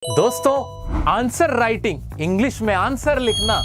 दोस्तों, answer writing, English में answer लिखना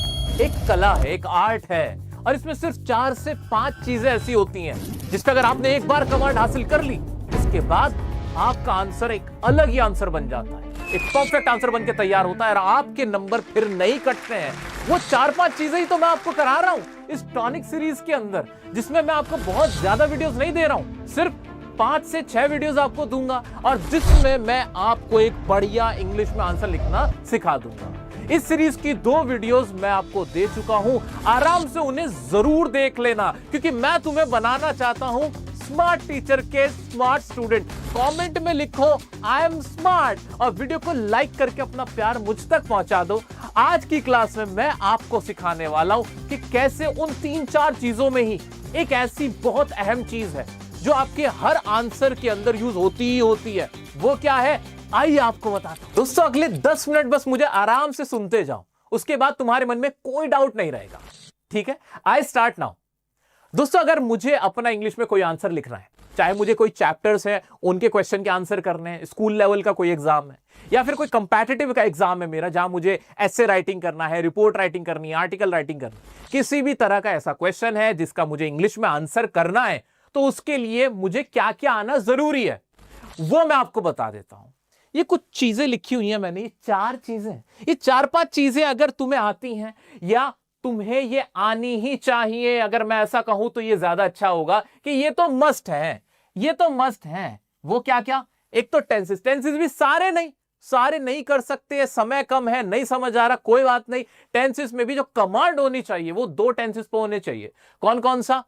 एक कला है, एक आर्ट है। और इसमें सिर्फ 4 से 5 चीजें ऐसी होती हैं जिस पे अगर आपने एक बार कमांड हासिल कर ली, इसके बाद आपका आंसर एक अलग ही आंसर बन जाता है, एक परफेक्ट आंसर बन के तैयार होता है और आपके नंबर फिर नहीं कटते हैं। वो 4-5 चीजें ही तो मैं आपको करा रहा हूं इस टॉनिक सीरीज के अंदर, जिसमें मैं आपको बहुत ज्यादा वीडियोस नहीं दे रहा हूं, सिर्फ 5 से 6 वीडियोस आपको दूंगा और जिसमें मैं आपको एक बढ़िया इंग्लिश में आंसर लिखना सिखा दूंगा। इस सीरीज की 2 वीडियोस मैं आपको दे चुका हूं, आराम से उन्हें जरूर देख लेना, क्योंकि मैं तुम्हें बनाना चाहता हूं स्मार्ट टीचर के स्मार्ट स्टूडेंट। कमेंट में लिखो आई एम स्मार्ट और वीडियो को लाइक करके अपना प्यार मुझ तक पहुंचा दो। आज की क्लास में मैं आपको सिखाने वाला हूं कि कैसे उन 3-4 चीजों में ही एक ऐसी बहुत अहम चीज है जो आपके हर आंसर के अंदर यूज होती ही होती है। वो क्या है, आइए आपको बताता हूं। दोस्तों, अगले 10 मिनट बस मुझे आराम से सुनते जाओ, उसके बाद तुम्हारे मन में कोई डाउट नहीं रहेगा। ठीक है, आई स्टार्ट नाउ। दोस्तों, अगर मुझे अपना इंग्लिश में कोई आंसर लिखना है, चाहे मुझे कोई चैप्टर्स है उनके क्वेश्चन के आंसर करने हैं, स्कूल लेवल का कोई एग्जाम है या फिर कोई कंपैटिटिव का एग्जाम है मेरा, जहां मुझे एसे राइटिंग करना है, रिपोर्ट राइटिंग करनी है, आर्टिकल राइटिंग करनी है, किसी भी तरह का ऐसा क्वेश्चन है जिसका मुझे इंग्लिश में आंसर करना है, तो उसके लिए मुझे क्या क्या आना जरूरी है वो मैं आपको बता देता हूं। ये कुछ चीजें लिखी हुई हैं मैंने, ये 4 चीजें, ये 4-5 चीजें अगर तुम्हें आती हैं या तुम्हें ये आनी ही चाहिए, अगर मैं ऐसा कहूं तो ये ज्यादा अच्छा होगा कि ये तो मस्ट है, ये तो मस्ट है। वो क्या क्या, एक तो टेंसेस। टेंसेस भी सारे नहीं कर सकते, समय कम है, नहीं समझ आ रहा, कोई बात नहीं। टेंसेस में भी जो कमांड होनी चाहिए वो 2 टेंसेस पे होने चाहिए। कौन कौन सा?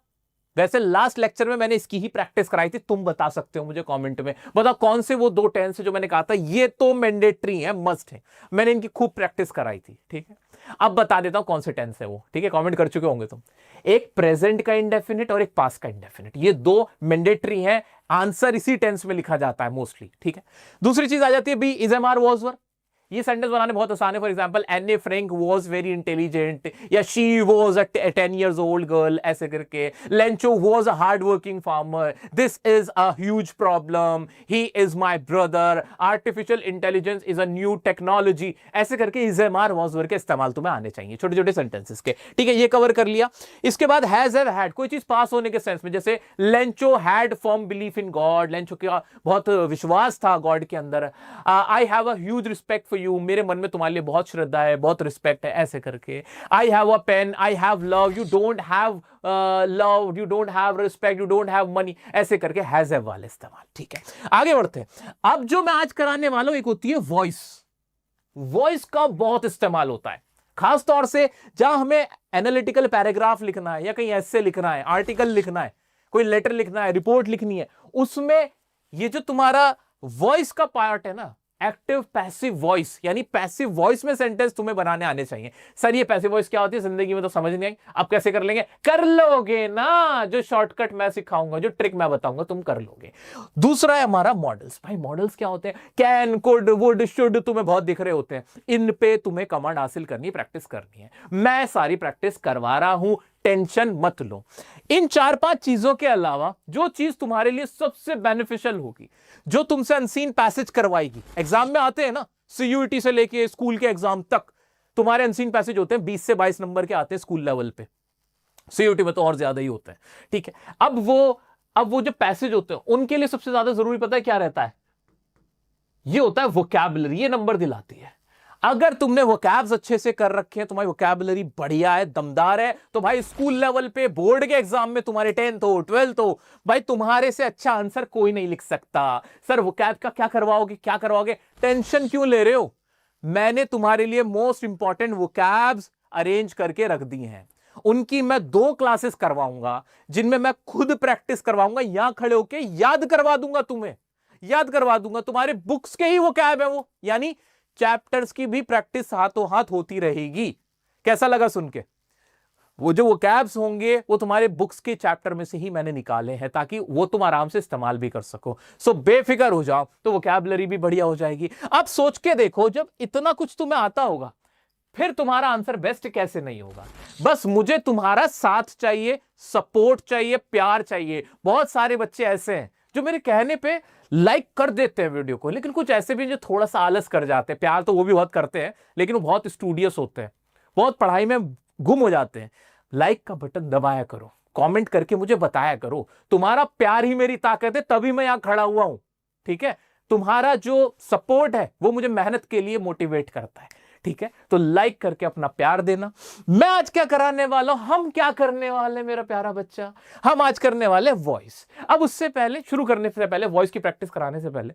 वैसे लास्ट लेक्चर में मैंने इसकी ही प्रैक्टिस कराई थी, तुम बता सकते हो मुझे कमेंट में, बताओ कौन से वो 2 टेंस है जो मैंने कहा था ये तो मैंडेटरी है, मस्ट है। मैंने इनकी खूब प्रैक्टिस कराई थी। ठीक है, अब बता देता हूं कौन से टेंस है वो। ठीक है, कमेंट कर चुके होंगे तुम। एक प्रेजेंट का इंडेफिनिट और एक पास्ट का इंडेफिनिट, ये 2 मैंडेटरी हैं, आंसर इसी टेंस में लिखा जाता है मोस्टली। ठीक है, दूसरी चीज आ जाती है be is am are was were. ये सेंटेंस बनाने बहुत आसान है। For example, Anne Frank was very intelligent या she was a 10 years old girl, ऐसे करके। Lencho was a hard working farmer, this is a huge problem, he is my brother, artificial intelligence is a new technology, ऐसे करके is am are was were के इस्तेमाल तुम्हें आने चाहिए, छोटे छोटे सेंटेंसेस के। ठीक है, ये कवर कर लिया। इसके बाद हैज हैव हैड, कोई चीज पास होने के सेंस में, जैसे Lencho had firm belief in God, Lencho का बहुत विश्वास था गॉड के अंदर। आई have a huge respect you, मेरे मन में तुम्हारे लिए बहुत श्रद्धा है, बहुत रिस्पेक्ट है, ऐसे करके। I have a pen, I have love, you don't have love, you don't have respect, you don't have money, ऐसे करके हैज हैव वाले इस्तेमाल। ठीक है, आगे बढ़ते हैं। अब जो मैं आज कराने वाला हूं एक होती है वॉइस। वॉइस का बहुत इस्तेमाल होता है, खास तौर से जहां हमें एनालिटिकल पैराग्राफ लिखना है या कहीं ऐसे लिखना है, आर्टिकल लिखना है, कोई लेटर लिखना है, रिपोर्ट लिखनी है, उसमें ये जो तुम्हारा वॉइस का पार्ट है ना, एक्टिव पैसिव वॉइस, यानी पैसिव वॉइस में सेंटेंस तुम्हें बनाने आने चाहिए। सर ये पैसिव वॉइस क्या होती है, जिंदगी में तो समझ नहीं आई, आप कैसे कर लेंगे? कर लोगे ना, जो शॉर्टकट मैं सिखाऊंगा, जो ट्रिक मैं बताऊंगा तुम कर लोगे। दूसरा है हमारा मॉडल्स। भाई मॉडल्स क्या होते हैं? कैन, कुड, वुड, शुड, तुम्हें बहुत दिख रहे होते हैं, इन पे तुम्हें कमांड हासिल करनी, प्रैक्टिस करनी है। मैं सारी प्रैक्टिस करवा रहा हूं, टेंशन मत लो। इन 4-5 चीजों के अलावा जो चीज तुम्हारे लिए सबसे बेनिफिशियल होगी, जो तुमसे अनसीन पैसेज करवाएगी, एग्जाम में आते हैं ना, सीयूईटी से लेके स्कूल के एग्जाम तक तुम्हारे अनसीन पैसेज होते हैं, 20 से 22 नंबर के आते हैं स्कूल लेवल पे, सीयूईटी में तो और ज्यादा ही होते हैं। ठीक है, अब वो जो पैसेज होते हैं उनके लिए सबसे ज्यादा जरूरी पता है क्या रहता है? ये होता है वोकैबुलरी, ये नंबर दिलाती है। अगर तुमने वोकैब्स अच्छे से कर रखे हैं, तुम्हारी वोकैबुलरी बढ़िया है, दमदार है, तो भाई स्कूल लेवल पे बोर्ड के एग्जाम में तुम्हारे 10th हो 12th हो, भाई तुम्हारे से अच्छा आंसर कोई नहीं लिख सकता। सर वोकैब का क्या करवाओगे? टेंशन क्यों ले रहे हो? मैंने तुम्हारे लिए मोस्ट इंपॉर्टेंट वोकैब्स अरेंज करके रख दी हैं। उनकी मैं 2 क्लासेस करवाऊंगा, जिनमें मैं खुद प्रैक्टिस करवाऊंगा, यहां खड़े होके याद करवा दूंगा तुम्हारे बुक्स के ही वोकैब है वो, यानी चैप्टर्स की भी प्रैक्टिस हाथों हाथ होती रहेगी। कैसा लगा सुन के? वो जो वोकैब्स होंगे वो तुम्हारे बुक्स के चैप्टर में से ही मैंने निकाले हैं, ताकि वो तुम आराम से इस्तेमाल भी कर सको। सो बेफिक्र हो जाओ, तो वोकैबुलरी भी बढ़िया हो जाएगी। अब सोच के देखो, जब इतना कुछ तुम्हें आता होगा, फिर तुम्हारा आंसर बेस्ट कैसे नहीं होगा? बस मुझे तुम्हारा साथ चाहिए, सपोर्ट चाहिए, प्यार चाहिए। बहुत सारे बच्चे ऐसे हैं जो मेरे कहने पे लाइक कर देते हैं वीडियो को, लेकिन कुछ ऐसे भी जो थोड़ा सा आलस कर जाते हैं। प्यार तो वो भी बहुत करते हैं, लेकिन वो बहुत स्टूडियस होते हैं, बहुत पढ़ाई में गुम हो जाते हैं। लाइक का बटन दबाया करो, कमेंट करके मुझे बताया करो। तुम्हारा प्यार ही मेरी ताकत है, तभी मैं यहां खड़ा हुआ हूं। ठीक है, तुम्हारा जो सपोर्ट है वो मुझे मेहनत के लिए मोटिवेट करता है। ठीक है, तो लाइक करके अपना प्यार देना। मैं आज क्या कराने वाला हूं, हम क्या करने वाले मेरा प्यारा बच्चा, हम आज करने वाले वॉइस। अब उससे पहले, शुरू करने से पहले, वॉइस की प्रैक्टिस कराने से पहले,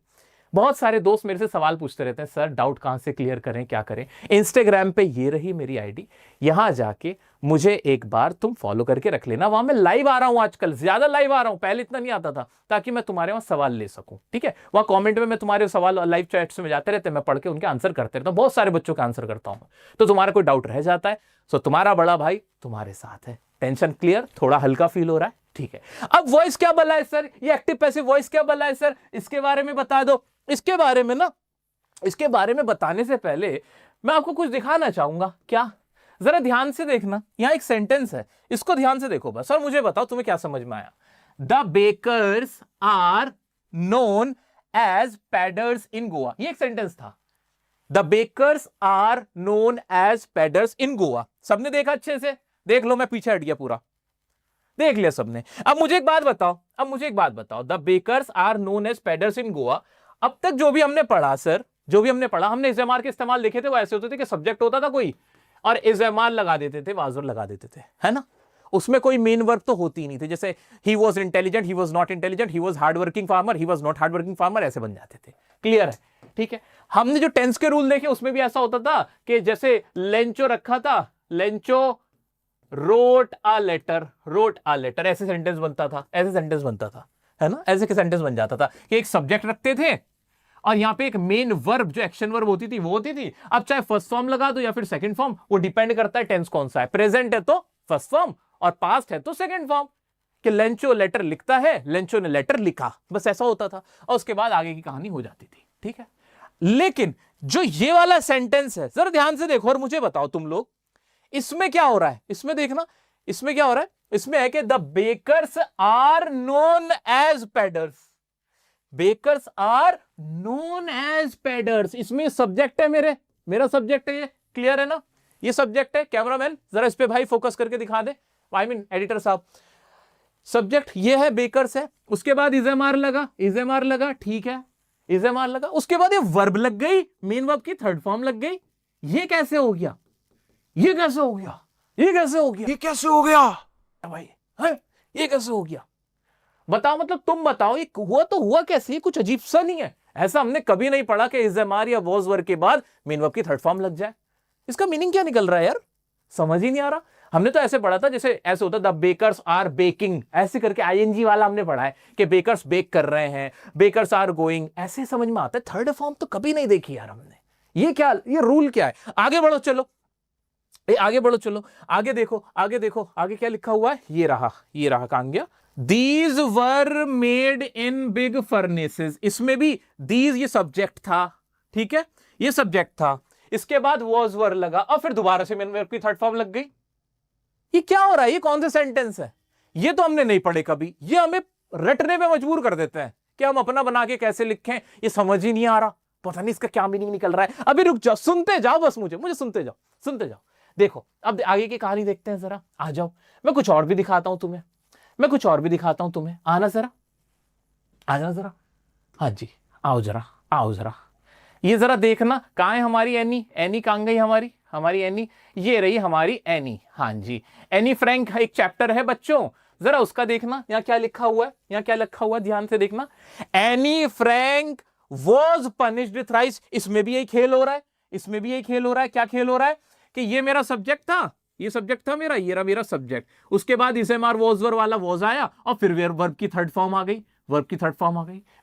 बहुत सारे दोस्त मेरे से सवाल पूछते रहते हैं, सर डाउट कहां से क्लियर करें, क्या करें। इंस्टाग्राम पे ये रही मेरी आईडी, यहां जाके मुझे एक बार तुम फॉलो करके रख लेना। वहां मैं लाइव आ रहा हूं, आजकल ज्यादा लाइव आ रहा हूं, पहले इतना नहीं आता था, ताकि मैं तुम्हारे वहां सवाल ले सकूं। ठीक है, वहां कमेंट में मैं तुम्हारे सवाल लाइव चैट्स में जाते रहते हैं, मैं पढ़ के उनके आंसर करते रहता हूं, बहुत सारे बच्चों का आंसर करता हूं। तो तुम्हारा कोई डाउट रह जाता है तो तुम्हारा बड़ा भाई तुम्हारे साथ है। टेंशन क्लियर, थोड़ा हल्का फील हो रहा है। ठीक है, अब वॉइस क्या बला है सर, ये एक्टिव पैसिव वॉइस क्या बला है सर, इसके बारे में बता दो। इसके बारे में ना, इसके बारे में बताने से पहले मैं आपको कुछ दिखाना चाहूंगा। क्या, जरा ध्यान से देखना, यहां एक सेंटेंस है, इसको ध्यान से देखो बस, और मुझे बताओ तुम्हें क्या समझ में आया। The bakers are known as paders in Goa, ये एक सेंटेंस था। The bakers are known as paders in Goa. सबने देखा अच्छे से, देख लो, मैं पीछे हट गया, पूरा देख लिया सबने। अब मुझे एक बात बताओ, the bakers are known as paders in Goa. अब तक जो भी हमने पढ़ा सर, जो भी हमने पढ़ा, हमने इज़ेमार के इस्तेमाल देखे थे, वो ऐसे होते थे कि सब्जेक्ट होता था कोई और इज़ेमार लगा देते थे, वाज़र लगा देते थे, है ना। उसमें कोई मेन वर्क तो होती ही नहीं थी, जैसे he was intelligent, he was not intelligent, he was hard working farmer, he was not hard working farmer, ऐसे बन जाते थे। क्लियर है, ठीक है। हमने जो टेंस के रूल देखे उसमें भी ऐसा होता था कि जैसे लेंचो रखा था, लेंचो रोट आ लेटर, ऐसे सेंटेंस बनता था, है ना, ऐसे के सेंटेंस बन जाता था कि एक सब्जेक्ट रखते थे और यहां पे एक मेन वर्ब, जो एक्शन वर्ब होती थी वो होती थी। अब चाहे फर्स्ट फॉर्म लगा दो या फिर सेकंड फॉर्म, वो डिपेंड करता है टेंस कौन सा है। प्रेजेंट है तो फर्स्ट फॉर्म और पास्ट है तो सेकंड फॉर्म, कि लेंचो लेटर लिखता है, लेंचो ने लेटर लिखा, बस ऐसा होता था, और उसके बाद आगे की कहानी हो जाती थी। ठीक है, लेकिन जो ये वाला सेंटेंस है, जरा ध्यान से देखो और मुझे बताओ तुम लोग, इसमें क्या हो रहा है, इसमें देखना, इसमें क्या हो रहा है, इसमें है कि the bakers are known as paders, bakers are known as paders. इसमें सब्जेक्ट है, मेरा सब्जेक्ट है ये, क्लियर है ना, ये सब्जेक्ट है। कैमरामैन जरा इस पे भाई फोकस करके दिखा दे, आई मीन एडिटर साहब। सब्जेक्ट ये है, बेकर्स है, उसके बाद इज़ेमार लगा, ठीक है, इज़ेमार लगा, उसके बाद ये वर्ब लग गई, मेन वर्ब की थर्ड फॉर्म लग गई। ये कैसे हो गया भाई, ये कैसे हो गया बताओ, मतलब तुम बताओ, ये हुआ तो हुआ कैसे, कुछ अजीब सा नहीं है। ऐसा हमने कभी नहीं पढ़ा कि इज़ेमार या वॉज वर्ब के बाद मेन वर्ब की थर्ड फॉर्म लग जाए। इसका मीनिंग क्या निकल रहा है यार, समझ ही नहीं आ रहा। हमने तो ऐसे पढ़ा था, जैसे ऐसे होता द बेकर्स आर बेकिंग, ऐसे करके आईएनजी वाला हमने पढ़ा है कि बेकर्स बेक कर रहे हैं, बेकर्स आर गोइंग, ऐसे समझ में आता है। थर्ड फॉर्म तो कभी नहीं देखी यार हमने। ये क्या, ये रूल क्या है। आगे बढ़ो चलो, आगे देखो, आगे क्या लिखा हुआ है, ये रहा कहां गया। These were made in big furnaces, इसमें भी these ये सब्जेक्ट था, ठीक है, ये सब्जेक्ट था, इसके बाद was were लगा और फिर दोबारा से मेन वर्ब की थर्ड फॉर्म लग गई। ये क्या हो रहा है, ये कौन सा सेंटेंस है, ये तो हमने नहीं पढ़े कभी। ये हमें रटने पे मजबूर कर देते हैं कि हम अपना बना के कैसे लिखें, ये समझ ही नहीं आ रहा, पता नहीं इसका क्या मीनिंग निकल रहा है। अभी रुक जाओ, सुनते जाओ बस, मुझे सुनते जाओ। देखो अब आगे की कहानी देखते हैं, जरा आ जाओ, मैं कुछ और भी दिखाता हूं तुम्हें, आना जरा, हाँ जी, आओ जरा, ये जरा देखना, कहां है हमारी एनी कहां गई हमारी एनी, ये रही हमारी एनी। हाँ जी, एनी फ्रैंक एक चैप्टर है बच्चों, जरा उसका देखना, यहाँ क्या लिखा हुआ है, ध्यान से देखना। Anne Frank was punished thrice, इसमें भी यही खेल हो रहा है, क्या खेल हो रहा है कि ये मेरा सब्जेक्ट था, ये सब्जेक्ट था मेरा, ये रहा मेरा सब्जेक्ट, उसके बाद इज़ेमार वॉज वर वाला वॉज आया और फिर वर्ब की थर्ड फॉर्म आ गई।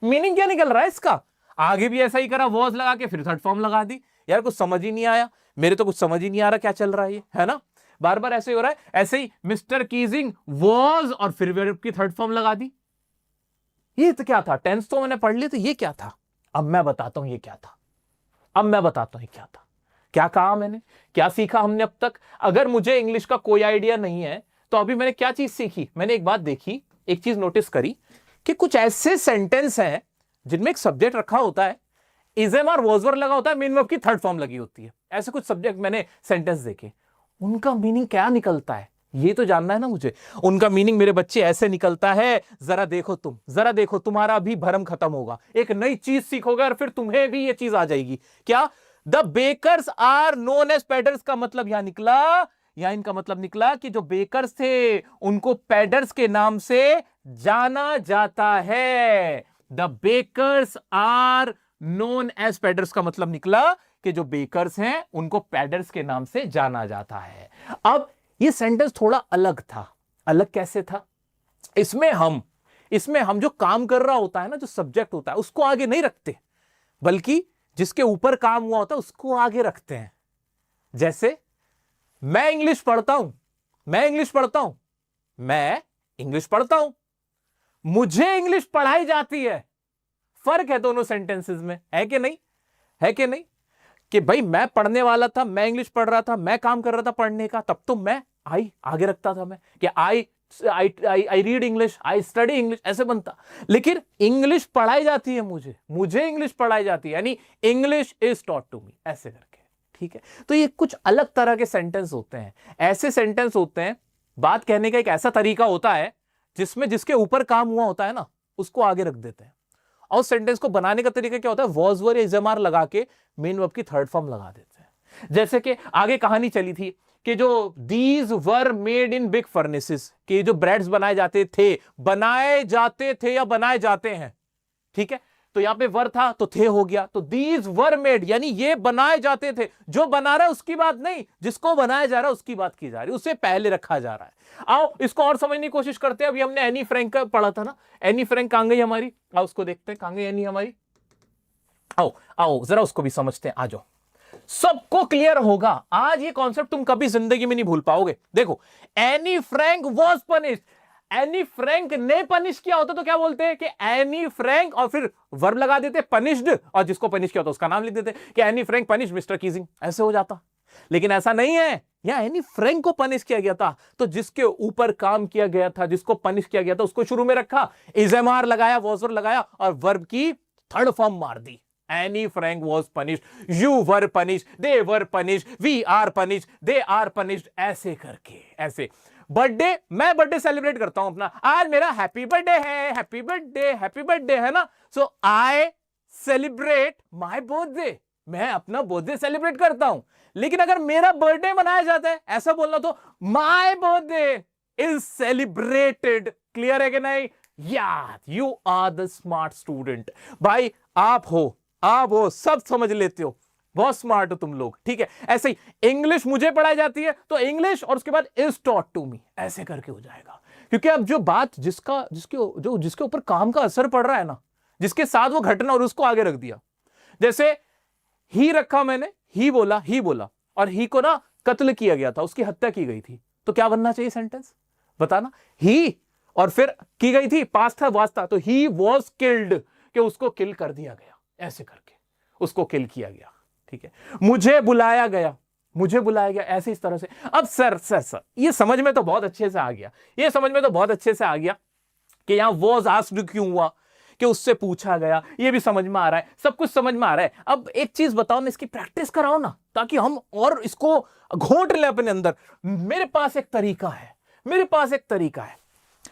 मीनिंग क्या निकल रहा है इसका, आगे भी ऐसा ही करा, वॉज लगा के फिर थर्ड फॉर्म लगा दी। यार कुछ समझ ही नहीं आया, मेरे तो कुछ समझ ही नहीं आ रहा क्या चल रहा है ये, है ना, बार बार ऐसे ही हो रहा है। ऐसे ही मिस्टर कीजिंग वॉज और फिर वर्ब की थर्ड फॉर्म लगा दी। ये तो क्या था, टेंस तो मैंने पढ़ ली, तो ये क्या था, अब मैं बताता हूं ये क्या था, क्या कहा मैंने, क्या सीखा हमने अब तक। अगर मुझे इंग्लिश का कोई आइडिया नहीं है तो अभी मैंने क्या चीज सीखी, मैंने एक बात देखी, एक चीज नोटिस करी कि कुछ ऐसे सेंटेंस हैं जिनमें एक सब्जेक्ट रखा होता है, इजेमार वॉजवर लगा होता है, मेन वर्ब की थर्ड फॉर्म लगी होती है। ऐसे कुछ सब्जेक्ट मैंने सेंटेंस देखे, उनका मीनिंग क्या निकलता है ये तो जानना है ना मुझे। उनका मीनिंग मेरे बच्चे ऐसे निकलता है, जरा देखो तुम, जरा देखो, तुम्हारा भी भरम खत्म होगा, एक नई चीज सीखोगे और फिर तुम्हें भी ये चीज आ जाएगी। क्या? The bakers are known as padders का मतलब यहां निकला, या इनका मतलब निकला कि जो बेकर्स थे उनको पैडर्स के नाम से जाना जाता है। The bakers are known as padders का मतलब निकला कि जो बेकर्स हैं उनको पैडर्स के नाम से जाना जाता है। अब ये सेंटेंस थोड़ा अलग था। अलग कैसे था? इसमें हम जो काम कर रहा होता है ना, जो सब्जेक्ट होता है, उसको आगे नहीं रखते, बल्कि जिसके ऊपर काम हुआ होता है उसको आगे रखते हैं। जैसे मैं इंग्लिश पढ़ता हूं, मैं इंग्लिश पढ़ता हूं, मैं इंग्लिश पढ़ता हूं, मुझे इंग्लिश पढ़ाई जाती है। फर्क है दोनों सेंटेंसेस में, है कि नहीं? है कि नहीं? कि भाई मैं पढ़ने वाला था, मैं इंग्लिश पढ़ रहा था, मैं काम कर रहा था पढ़ने का, तब तो मैं आई आगे रखता था, मैं कि I read English, I study English, ऐसे बनता। लेकिन इंग्लिश पढ़ाई जाती है, मुझे इंग्लिश पढ़ाई जाती है, यानी English is taught to me, ऐसे करके। ठीक है, तो ये कुछ अलग तरह के सेंटेंस होते हैं। ऐसे सेंटेंस होते हैं, बात कहने का एक ऐसा तरीका होता है जिसमें जिसके ऊपर काम हुआ होता है ना, उसको आगे रख देते हैं। और सेंटेंस को बनाने का तरीका क्या होता है? वॉज वर या इजेमार लगा के मेन वर्ब की थर्ड फॉर्म लगा देते हैं। जैसे कि आगे कहानी चली थी कि जो these were made in big furnaces, कि जो ब्रेड्स बनाए जाते थे या बनाए जाते हैं। ठीक है, तो यहां पे वर था तो थे हो गया, तो दीज वर मेड यानी ये बनाए जाते थे। जो बना रहा है उसकी बात नहीं, जिसको बनाया जा रहा है उसकी बात की जा रही है, उससे पहले रखा जा रहा है। आओ इसको और समझने की कोशिश करते हैं। अभी हमने एनी फ्रैंक का पढ़ा था ना, एनी फ्रैंक कहां गई हमारी? आओ उसको देखते हैं, कहां गई एनी हमारी। आओ आओ जरा उसको भी समझते हैं, आ जाओ। सबको क्लियर होगा आज ये कॉन्सेप्ट, तुम कभी जिंदगी में नहीं भूल पाओगे। देखो, Anne Frank was punished, Anne Frank ने पनिश किया होता तो क्या बोलते हैं कि एनी फ्रैंक, और फिर वर्ब लगा देते पनिश्ड, और जिसको पनिश किया होता उसका नाम लिख देते कि Anne Frank punish mister Keesing, ऐसे हो जाता। लेकिन ऐसा नहीं है, या एनी फ्रैंक को पनिश किया गया था तो जिसके ऊपर काम किया गया था, जिसको पनिश किया गया था, उसको शुरू में रखा, इजेमार लगाया, वॉजर लगाया, और वर्ब की थर्ड फॉर्म मार दी। Annie Frank was punished, you were punished, they were punished, we are punished, they are punished, ऐसे करके। ऐसे बर्थडे, मैं बर्थडे सेलिब्रेट करता हूं अपना, आज मेरा हैप्पी बर्थडे है, हैप्पी बर्थडे है ना, सो आई सेलिब्रेट माई बर्थडे, मैं अपना बर्थडे सेलिब्रेट करता हूं। लेकिन अगर मेरा बर्थडे मनाया जाता है, ऐसा बोलना तो my birthday is celebrated. Clear है कि नहीं? यार you are the smart student. भाई आप हो सब समझ लेते हो, बहुत स्मार्ट हो तुम लोग। ठीक है, ऐसे ही इंग्लिश मुझे पढ़ाई जाती है तो इंग्लिश और उसके बाद इज टॉट टू मी, ऐसे करके हो जाएगा। क्योंकि अब जो बात जिसके ऊपर काम का असर पड़ रहा है ना, जिसके साथ वो घटना, और उसको आगे रख दिया। जैसे ही रखा मैंने, ही बोला, और ही को ना कत्ल किया गया था, उसकी हत्या की गई थी, तो क्या बनना चाहिए सेंटेंस? बताना। ही और फिर की गई थी, पास्ट था, वाज था, तो ही वॉज किल्ड, कि उसको किल कर दिया गया, ऐसे करके उसको किल किया गया। ठीक है, मुझे बुलाया गया, ऐसे इस तरह से। अब सर ये समझ में तो बहुत अच्छे से आ गया, कि यहां वॉज आस्क्ड क्यों हुआ, कि उससे पूछा गया, ये भी समझ में आ रहा है, सब कुछ समझ में आ रहा है। अब एक चीज बताओ ना, इसकी प्रैक्टिस कराओ ना, ताकि हम और इसको घोंट ले अपने अंदर। मेरे पास एक तरीका है,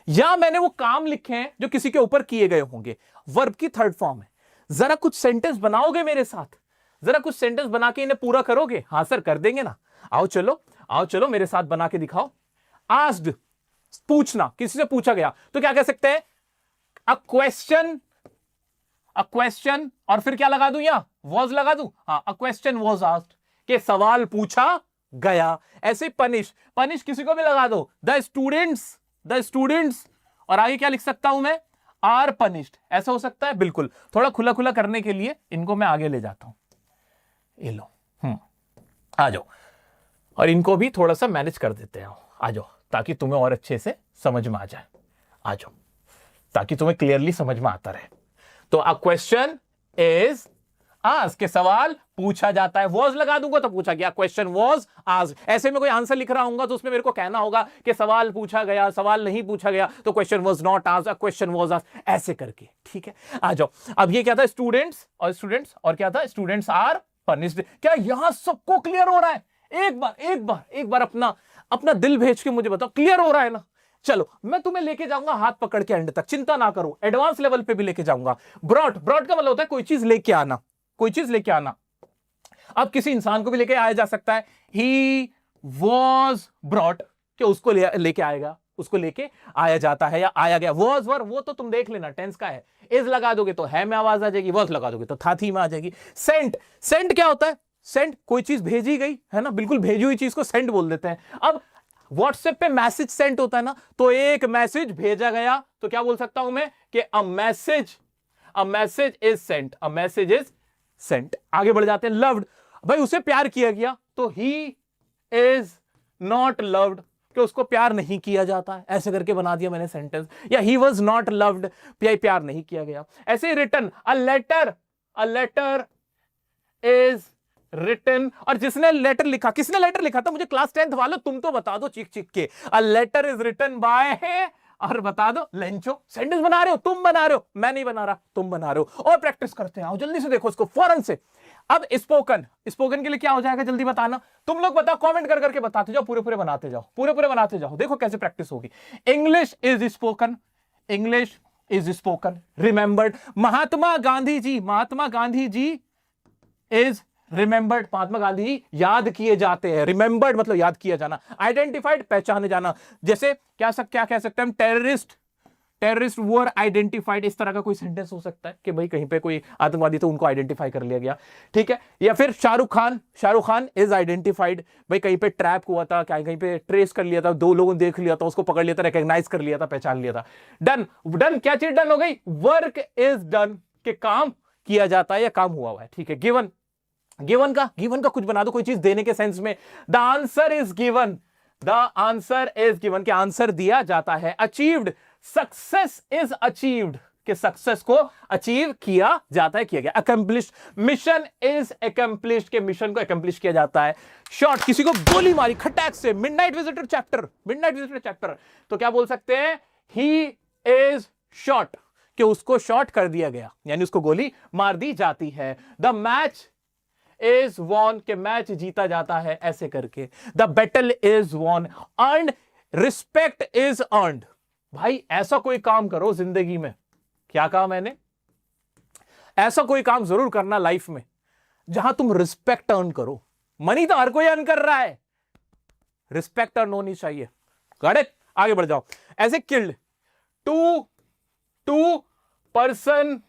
या मैंने वो काम लिखे हैं जो किसी के ऊपर किए गए होंगे, वर्ब की थर्ड फॉर्म है। जरा कुछ सेंटेंस बनाओगे मेरे साथ, जरा कुछ सेंटेंस बना के इन्हें पूरा करोगे? हाँ सर कर देंगे ना। आओ चलो मेरे साथ बना के दिखाओ। आस्क्ड, पूछना, किसी से पूछा गया, तो क्या कह सकते हैं? अ क्वेश्चन, और फिर क्या लगा दूं? या वॉज लगा दूं। हाँ, अ क्वेश्चन वॉज आस्क्ड, के सवाल पूछा गया। ऐसे पनिश किसी को भी लगा दो, द स्टूडेंट्स, और आगे क्या लिख सकता हूं मैं? आर पनिश्ड, ऐसा हो सकता है। बिल्कुल, थोड़ा खुला करने के लिए इनको मैं आगे ले जाता हूं। ये लो, आ जाओ, और इनको भी थोड़ा सा मैनेज कर देते हैं। आ जाओ, ताकि तुम्हें और अच्छे से समझ में आ जाए। आ जाओ, ताकि तुम्हें क्लियरली समझ में आता रहे। तो अ क्वेश्चन इज आस्क्ड के सवाल पूछा जाता है, वॉज लगा दूंगा तो पूछा गया, क्वेश्चन वॉज आस्क्ड। ऐसे में कोई आंसर लिख रहा हूंगा तो उसमें मेरे को कहना होगा कि सवाल पूछा गया, सवाल नहीं पूछा गया तो question was not asked, question was asked, ऐसे करके। ठीक है, आ जाओ। अब ये क्या था, स्टूडेंट्स और क्या था, स्टूडेंट्स आर पनिश्ड। क्या यहां सबको क्लियर हो रहा है? एक बार अपना दिल भेज के मुझे बताओ, क्लियर हो रहा है ना? चलो मैं तुम्हें लेके जाऊंगा हाथ पकड़ के एंड तक, चिंता ना करो, एडवांस लेवल पे भी लेके जाऊंगा। ब्रॉट का मतलब होता है कोई चीज लेके आना, कोई चीज लेके आना। अब किसी इंसान को भी लेके आया जा सकता है, ही वॉज ब्रॉट, कि उसको लेके आएगा, उसको लेके आया जाता है या आया गया। वॉज वर वो तो तुम देख लेना, टेंस का है। इज लगा दोगे तो है में आवाज आ जाएगी, वॉज लगा दोगे तो था थी में आ जाएगी। सेंट क्या होता है? सेंड, कोई चीज भेजी गई है ना, बिल्कुल भेजी हुई चीज को सेंड बोल देते हैं। अब व्हाट्सएप पे मैसेज सेंड होता है ना, तो एक मैसेज भेजा गया तो क्या बोल सकता हूं मैं कि a message is sent, a message is sent. आगे बढ़ जाते हैं। लव्ड, भाई उसे प्यार किया गया तो ही इज नॉट लव्ड, कि उसको प्यार नहीं किया जाता है, ऐसे करके बना दिया मैंने सेंटेंस। या ही वॉज नॉट लव्ड, प्यार नहीं किया गया। ऐसे written, a letter is written. और जिसने लेटर लिखा, किसने लेटर लिखा था? मुझे क्लास 10th वालों तुम तो बता दो चीख के। A letter is written by, और बता दो लेंचो। सेंटेंस बना रहे हो, तुम बना रहे हो, मैं नहीं बना रहा, तुम बना रहे हो। और प्रैक्टिस करते हैं, आओ जल्दी से देखो इसको फौरन से। अब स्पोकन के लिए क्या हो जाएगा, जल्दी बताना। तुम लोग बताओ, कमेंट कर करके बताते जाओ, पूरे बनाते जाओ, देखो कैसे प्रैक्टिस होगी। English is spoken, remembered. Mahatma Gandhi ji is remembered, Mahatma Gandhi ji याद किए जाते हैं। रिमेंबर्ड मतलब याद किया जाना। आइडेंटिफाइड, पहचाने जाना। जैसे क्या कह सकते हैं हम, टेररिस्ट वर आइडेंटिफाइड, इस तरह का कोई सेंटेंस हो सकता है कि भाई कहीं पे कोई आतंकवादी तो उनको आइडेंटिफाई कर लिया गया। ठीक है, या फिर शाहरुख खान इज आइडेंटिफाइड, भाई कहीं पे ट्रैप हुआ था, कहीं पे ट्रेस कर लिया था, दो लोगों ने देख लिया था, उसको पकड़ लिया था, रिकॉग्नाइज कर लिया था, पहचान लिया था। डन क्या चीज डन हो गई? वर्क इज डन, के काम किया जाता है या काम हुआ है। ठीक है, गिवन का कुछ बना दो, कोई चीज देने के सेंस में। द आंसर इज गिवन के आंसर दिया जाता है। अचीव्ड, सक्सेस इज अचीव्ड, के सक्सेस को अचीव किया जाता है, किया गया। अकम्प्लिश्ड, मिशन इज अकम्प्लिश्ड, के मिशन को अकम्प्लिश किया जाता है। शॉट, किसी को गोली मारी खटैक से। मिडनाइट विजिटर चैप्टर, तो क्या बोल सकते हैं? ही इज शॉट, कि उसको शॉट कर दिया गया, यानी उसको गोली मार दी जाती है। द मैच इज वॉन, के मैच जीता जाता है, ऐसे करके। The battle is won. Earn, respect is earned. भाई ऐसा कोई काम करो जिंदगी में, क्या कहा मैंने? ऐसा कोई काम जरूर करना लाइफ में जहां तुम रिस्पेक्ट अर्न करो। मनी तो हर कोई अर्न कर रहा है, रिस्पेक्ट अर्न होनी चाहिए। करेक्ट, आगे बढ़ जाओ। ऐसे killed, two person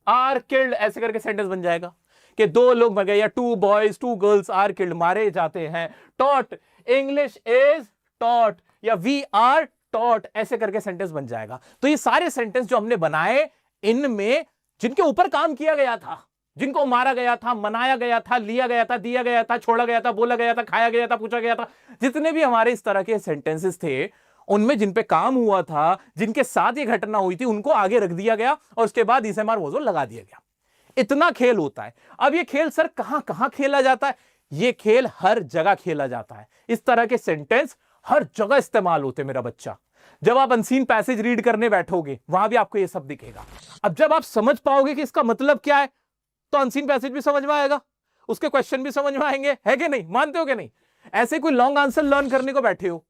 are killed, ऐसे करके सेंटेंस बन जाएगा कि दो लोग मर गए, या 2 बॉयज 2 गर्ल्स आर किल्ड, मारे जाते हैं। टॉट, इंग्लिश इज टॉट, या वी आर टॉट, ऐसे करके सेंटेंस बन जाएगा। तो ये सारे सेंटेंस जो हमने बनाए, इनमें जिनके ऊपर काम किया गया था, जिनको मारा गया था, मनाया गया था, लिया गया था, दिया गया था, छोड़ा गया था, बोला गया था, खाया गया था, पूछा गया था, जितने भी हमारे इस तरह के सेंटेंसेस थे, उनमें जिन पे काम हुआ था, जिनके साथ ये घटना हुई थी, उनको आगे रख दिया गया और उसके बाद इसएमआर वोजो लगा दिया गया। इतना खेल होता है। अब ये खेल सर कहां खेला जाता है? ये खेल हर जगह खेला जाता है। इस तरह के सेंटेंस हर जगह इस्तेमाल होते हैं मेरा बच्चा। जब आप अनसीन पैसेज रीड करने बैठोगे, वहां भी आपको ये सब दिखेगा। अब जब आप समझ पाओगे कि इसका मतलब क्या है, तो अनसीन पैसेज भी समझ में आएगा, उसके क्वेश्चन भी समझ में आएंगे, है कि नहीं? मानते हो कि नहीं? ऐसे कोई लॉन्ग आंसर लर्न करने को बैठे हो,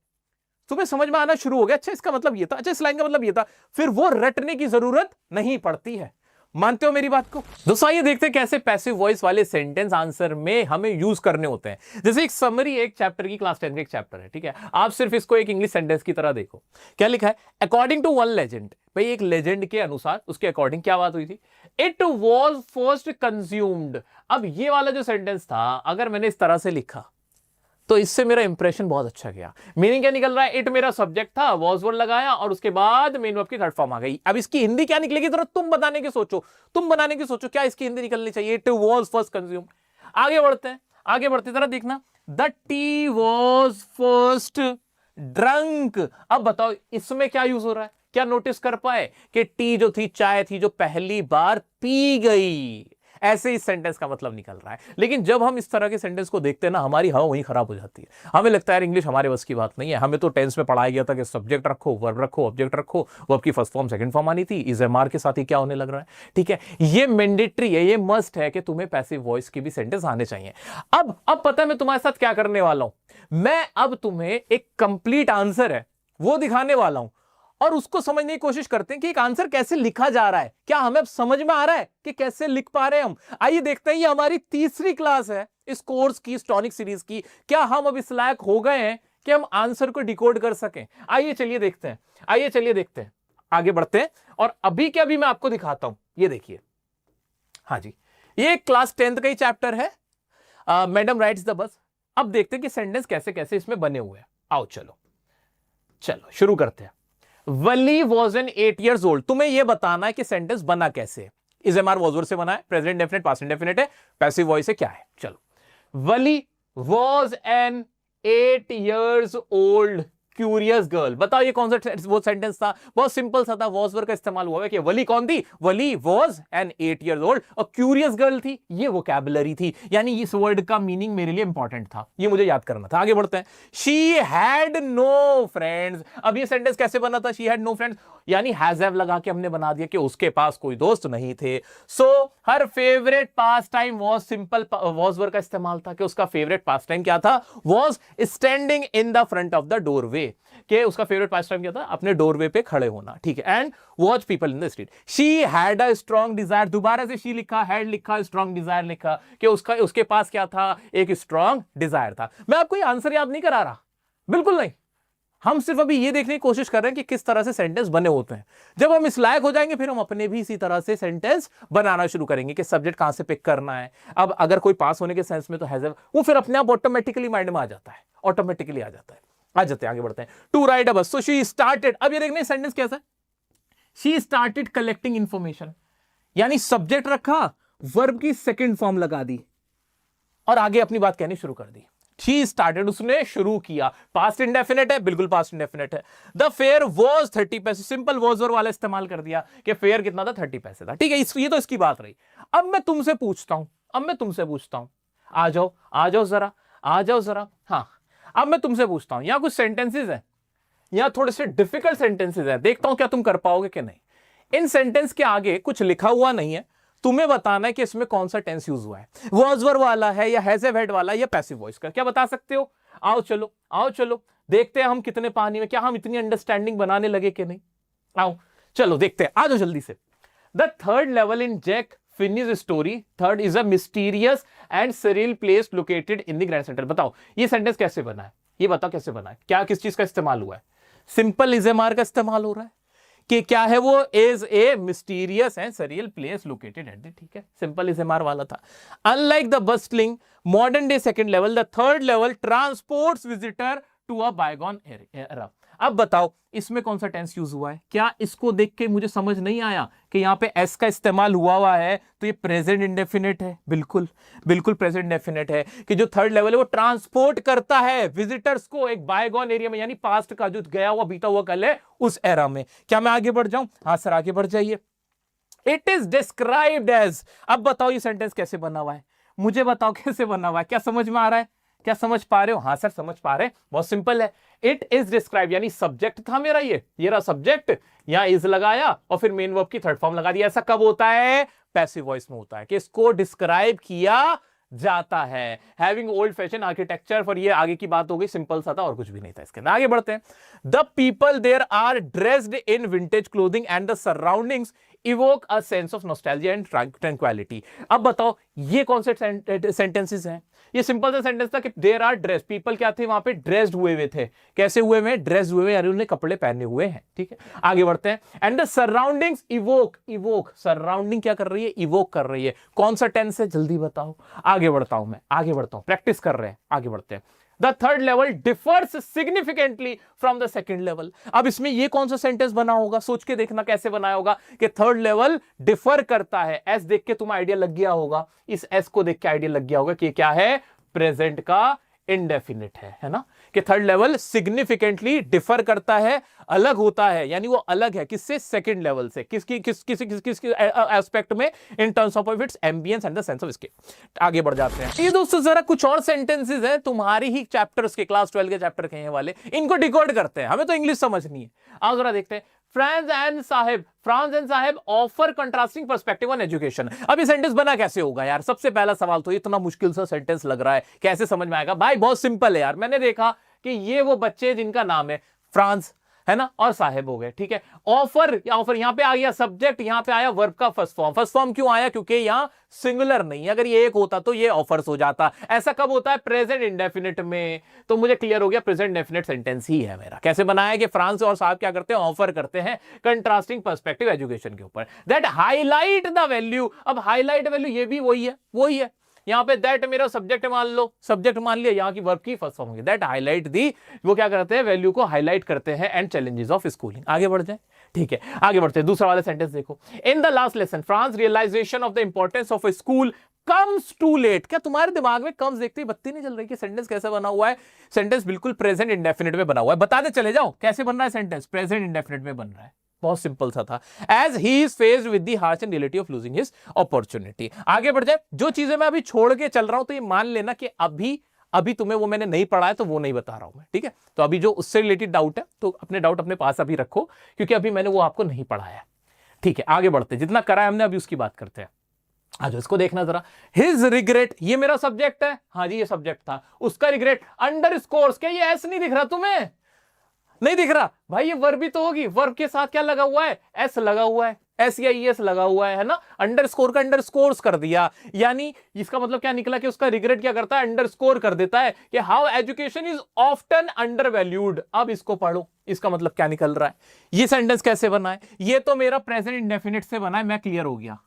तुम्हें समझ में आना शुरू हो गया, अच्छा इसका मतलब ये था, अच्छा इस लाइन का मतलब ये था, फिर वो रटने की जरूरत नहीं पड़ती है। मानते हो मेरी बात को? दोस्तों आइए देखते हैं कैसे पैसिव वॉइस वाले सेंटेंस आंसर में हमें यूज करने होते हैं। जैसे एक समरी, एक चैप्टर की, क्लास 10 का एक चैप्टर है, ठीक है? आप सिर्फ इसको एक इंग्लिश सेंटेंस की तरह देखो। क्या लिखा है? अकॉर्डिंग टू वन लेजेंड, भाई एक लेजेंड के अनुसार, उसके अकॉर्डिंग क्या बात हुई थी? It was first consumed. अब ये वाला जो सेंटेंस था, अगर मैंने इस तरह से लिखा तो इससे मेरा इंप्रेशन बहुत अच्छा गया। मीनिंग क्या निकल रहा है? इट मेरा सब्जेक्ट था, वॉज वर्ड लगाया और उसके बाद मेन वर्ब की थर्ड फॉर्म आ गई। अब इसकी हिंदी क्या निकलेगी? जरा तुम बनाने की सोचो, क्या इसकी हिंदी निकलनी चाहिए? It was first consume. आगे बढ़ते जरा देखना। The T was first drunk. अब बताओ इसमें क्या यूज हो रहा है? क्या नोटिस कर पाए कि टी जो थी, चाय थी, जो पहली बार पी गई। ऐसे इस सेंटेंस का मतलब निकल रहा है। लेकिन जब हम इस तरह के सेंटेंस को देखते हैं ना, हमारी हवा वहीं खराब हो जाती है। हमें लगता है यार इंग्लिश हमारे बस की बात नहीं है। हमें तो टेंस में पढ़ाया गया था कि सब्जेक्ट रखो, वर्ब रखो, ऑब्जेक्ट रखो, वर्ब की फर्स्ट फॉर्म सेकंड फॉर्म आनी थी। इज एम आर के साथ ही क्या होने लग रहा है, ठीक है। ये मैंडेटरी है, ये मस्ट है कि तुम्हें पैसिव वॉइस के भी सेंटेंस आने चाहिए। अब पता है मैं तुम्हारे साथ क्या करने वाला हूं, मैं अब तुम्हें एक कंप्लीट आंसर है वो दिखाने वाला हूं, और उसको समझने की कोशिश करते हैं कि एक आंसर कैसे लिखा जा रहा है। क्या हमें अब समझ में आ रहा है कि कैसे लिख पा रहे हैं हम? आइए देखते हैं। ये हमारी तीसरी क्लास है इस कोर्स की, स्टोनिक सीरीज की। क्या हम अब इस लायक हो गए हैं कि हम आंसर को डिकोड कर सकें? आइए चलिए देखते हैं, आइए चलिए देखते हैं, आगे बढ़ते हैं। और अभी क्या अभी मैं आपको दिखाता हूं, ये देखिए। हाँ जी, ये क्लास 10th का ही चैप्टर है, मैडम राइट्स द बस। अब देखते हैं कि सेंटेंस कैसे कैसे इसमें बने हुए हैं। आओ चलो चलो शुरू करते हैं। वली वॉज एन 8 years old। तुम्हें यह बताना है कि सेंटेंस बना कैसे। Is am are was verb से बना है, प्रेजेंट इंडेफिनिट, पास्ट इंडेफिनिट है, पैसिव वॉइस है, क्या है? चलो, Wally was an 8 years old curious girl. बताओ ये कौन सा वो सेंटेंस था? बहुत सिंपल सा था, वॉज वर्ब का इस्तेमाल हुआ है कि वली कौन थी? वली वॉज एन 8 years old और क्यूरियस गर्ल थी। ये वोकैबुलरी थी, यानी इस वर्ड का मीनिंग मेरे लिए इंपॉर्टेंट था, ये मुझे याद करना था। आगे बढ़ते हैं। She had no friends. अब ये सेंटेंस कैसे बना था? शी हैड नो फ्रेंड्स, यानी हैज हैव लगा के हमने बना दिया कि उसके पास कोई दोस्त नहीं थे। So her favourite pastime was, simple was verb का इस्तेमाल था कि उसका फेवरेट पास टाइम क्या था? Was standing in the front of the doorway, कि उसका फेवरेट पास टाइम क्या था? अपने डोरवे पे खड़े होना, ठीक है। And watch people in the street. She had a strong Dzire, दोबारा से शी लिखा, हैड लिखा, स्ट्रॉन्ग डिजायर लिखा, कि उसके पास क्या था? एक स्ट्रॉन्ग डिजायर था। मैं आपको ये आंसर याद नहीं करा रहा, बिल्कुल नहीं। हम सिर्फ अभी ये देखने की कोशिश कर रहे हैं कि किस तरह से सेंटेंस बने होते हैं। जब हम इस लायक हो जाएंगे फिर हम अपने भी इसी तरह से सेंटेंस बनाना शुरू करेंगे कि सब्जेक्ट कहां से पिक करना है। अब अगर कोई पास होने के सेंस में तो हैज, वो फिर अपने आप ऑटोमेटिकली माइंड में आ जाता है, ऑटोमेटिकली आ जाता है। आ जाते हैं, आगे बढ़ते हैं। टू राइट अ बस। सो शी स्टार्टेड, अब ये देखने सेंटेंस कैसा है? शी स्टार्टेड कलेक्टिंग इंफॉर्मेशन, यानी सब्जेक्ट रखा, वर्ब की सेकंड फॉर्म लगा दी और आगे अपनी बात कहनी शुरू कर दी। शी स्टार्टेड, उसने शुरू किया। पास्ट इंडेफिनिट है, बिल्कुल पास्ट इंडेफिनिट है। द फेयर वॉज 30 पैसे, सिंपल वॉज वर्ब वाला इस्तेमाल कर दिया कि फेयर कितना था? 30 पैसे था, ठीक है। ये तो इसकी बात रही। अब मैं तुमसे पूछता हूं, आ जाओ जरा, आ जाओ जरा। हाँ, अब मैं तुमसे पूछता हूं, यहां कुछ सेंटेंसेस है, यहां थोड़े से डिफिकल्ट सेंटेंसेस है, देखता हूं क्या तुम कर पाओगे कि नहीं। इन सेंटेंस के आगे कुछ लिखा हुआ नहीं है, तुम्हें बताना है कि इसमें कौन सा टेंस यूज हुआ है, वॉज वर्ब वाला है या हैज हैव हैड वाला या पैसिव वॉइस का। क्या बता सकते हो? आओ चलो देखते हैं हम कितने पानी में, क्या हम इतनी अंडरस्टैंडिंग बनाने लगे कि नहीं। आओ चलो देखते हैं, आ जाओ जल्दी से। The third level in Jack Finney's story, third is a mysterious and surreal place located in the grand centre. बताओ ये सेंटेंस कैसे बना है, ये बताओ कैसे बना है, क्या किस चीज का इस्तेमाल हुआ है? सिंपल इज एम आर का इस्तेमाल हो रहा है कि क्या है वो? Is a mysterious and surreal place located at the, ठीक है, सिंपल इज एम आर वाला था। Unlike the bustling modern day second level, the third level transports visitor to a bygone era. अब बताओ इसमें कौन सा टेंस यूज हुआ है? क्या इसको देख के मुझे समझ नहीं आया कि यहां पे एस का इस्तेमाल हुआ है तो ये प्रेजेंट इंडेफिनिट है? बिल्कुल प्रेजेंट इंडेफिनिट है कि जो थर्ड लेवल है वो ट्रांसपोर्ट करता है विजिटर्स को एक बायगॉन एरिया में, यानी पास्ट का जो गया हुआ बीता हुआ कल है उस एरा में। क्या मैं आगे बढ़ जाऊं? हाँ सर आगे बढ़ जाइए। It is described as. अब बताओ ये सेंटेंस कैसे बना हुआ है, मुझे बताओ कैसे बना हुआ है, क्या समझ में आ रहा है? क्या समझ पा रहे हो? हाँ सर समझ पा रहे हैं, बहुत सिंपल है। इट इज डिस्क्राइब, यानी सब्जेक्ट था मेरा, ये रहा सब्जेक्ट, यहां इज लगाया और फिर मेन वर्ब की थर्ड फॉर्म लगा दिया। ऐसा कब होता है? पैसिव वॉइस में होता है कि इसको डिस्क्राइब किया जाता है। हैविंग ओल्ड फैशन आर्किटेक्चर, पर ये आगे की बात हो गई, सिंपल सा था और कुछ भी नहीं था इसके अंदर। आगे बढ़ते हैं। The people there are dressed in vintage clothing and the surroundings evoke a sense of nostalgia and tranquillity. अब बताओ ये कौन से सेंटेंसेस हैं? ये सिंपल सा सेंटेंस था कि देयर आर ड्रेस, पीपल क्या थे वहां पे? ड्रेस्ड हुए थे। कैसे हुए हुए? ड्रेस्ड हुए, यानी उन्होंने कपड़े पहने हुए हैं, ठीक है। आगे बढ़ते हैं। And the surroundings evoke, surrounding क्या कर रही है? इवोक कर रही है। कौन सा टेंस है? जल्दी बताओ। आगे बढ़ता हूं मैं, आगे बढ़ता हूं, प्रैक्टिस कर रहे हैं, आगे बढ़ते हैं। The third level differs significantly from the second level. अब इसमें ये कौन सा सेंटेंस बना होगा? सोच के देखना कैसे बनाया होगा कि थर्ड लेवल डिफर करता है। एस देख के तुम्हें आइडिया लग गया होगा, इस एस को देख के आइडिया लग गया होगा कि क्या है? प्रेजेंट का इंडेफिनिट है ना, कि थर्ड लेवल सिग्निफिकेंटली डिफर करता है, अलग होता है, यानी वो अलग है किससे, सेकंड लेवल से, किसकी एस्पेक्ट में, in terms of its ambience and the sense of escape. आगे बढ़ जाते हैं। ये दोस्तों जरा कुछ और सेंटेंसेस हैं तुम्हारी ही चैप्टर्स के, क्लास 12 के चैप्टर के वाले, इनको डिकोड करते हैं, हमें तो इंग्लिश समझनी है। आओ जरा देखते हैं। Franz and Saheb offer contrasting perspective on education. अब ये सेंटेंस बना कैसे होगा यार? सबसे पहला सवाल तो, इतना मुश्किल सा सेंटेंस लग रहा है, कैसे समझ में आएगा? भाई बहुत सिंपल है यार, मैंने देखा कि ये वो बच्चे जिनका नाम है फ्रांस, है ना, और साहेब हो गए, ठीक है। ऑफर यहां पे आ गया सब्जेक्ट, यहां पे आया वर्ब का फर्स्ट फॉर्म। फर्स्ट फॉर्म क्यों आया? क्योंकि यहां सिंगुलर नहीं, अगर ये एक होता तो ये ऑफर्स हो जाता। ऐसा कब होता है? प्रेजेंट इंडेफिनिट में। तो मुझे क्लियर हो गया प्रेजेंट इंडेफिनिट सेंटेंस ही है मेरा। कैसे बनाया कि फ्रांस और साहब क्या करते हैं? ऑफर करते हैं कंट्रास्टिंग पर्सपेक्टिव एजुकेशन के ऊपर, दैट हाईलाइट द वैल्यू। अब हाईलाइट वैल्यू ये भी वही है। यहां पे दैट मेरा सब्जेक्ट मान लो, सब्जेक्ट मान लिया, यहां की वर्ब की फर्स्ट फॉर्म होगी, दैट हाईलाइट दी। वो क्या करते हैं? वैल्यू को हाईलाइट करते हैं एंड चैलेंजेस ऑफ स्कूलिंग। आगे बढ़ जाए, ठीक है, आगे बढ़ते हैं। दूसरा वाला सेंटेंस देखो। In the last lesson Franz realisation of the importance of a school comes too late. क्या तुम्हारे दिमाग में कम्स देखते ही बत्ती नहीं चल रही कि सेंटेंस कैसे बना हुआ है? सेंटेंस बिल्कुल प्रेजेंट इंडेफिनिट में बना हुआ है। बताते चले जाओ कैसे बन रहा है सेंटेंस, प्रेजेंट इंडेफिनिट में बन रहा है। बहुत सिंपल सा था। As he is faced with the harsh and reality of losing his opportunity. आगे बढ़ जाए। जो चीजें मैं अभी छोड़ के चल रहा हूं तो ये मान लेना कि अभी तुम्हें वो मैंने नहीं पढ़ा है, तो वो नहीं बता रहा हूं मैं, ठीक है। तो अभी जो उससे रिलेटेड डाउट है तो अपने डाउट अपने पास अभी रखो, क्योंकि अभी मैंने वो आपको नहीं पढ़ाया, ठीक है। आगे बढ़ते, जितना करा है हमने अभी उसकी बात करते हैं। आज इसको देखना जरा। हिज रिग्रेट, ये मेरा सब्जेक्ट है, हाँ जी ये सब्जेक्ट था। उसका रिग्रेट अंडर स्कोर्स, क्या ये एस नहीं दिख रहा तुम्हें? नहीं दिख रहा भाई, ये वर्ब भी तो होगी। वर्ब के साथ क्या लगा हुआ है? एस लगा हुआ है, एस या एस लगा हुआ है ना। अंडरस्कोर का अंडरस्कोर्स कर दिया, यानी इसका मतलब क्या निकला कि उसका रिग्रेट क्या करता है? अंडरस्कोर कर देता है कि how education is often undervalued. अब इसको पढ़ो, इसका मतलब क्या निकल रहा है? ये सेंटेंस कैसे बना है? ये तो मेरा प्रेजेंट इंडेफिनिट से बना है। मैं क्लियर हो गया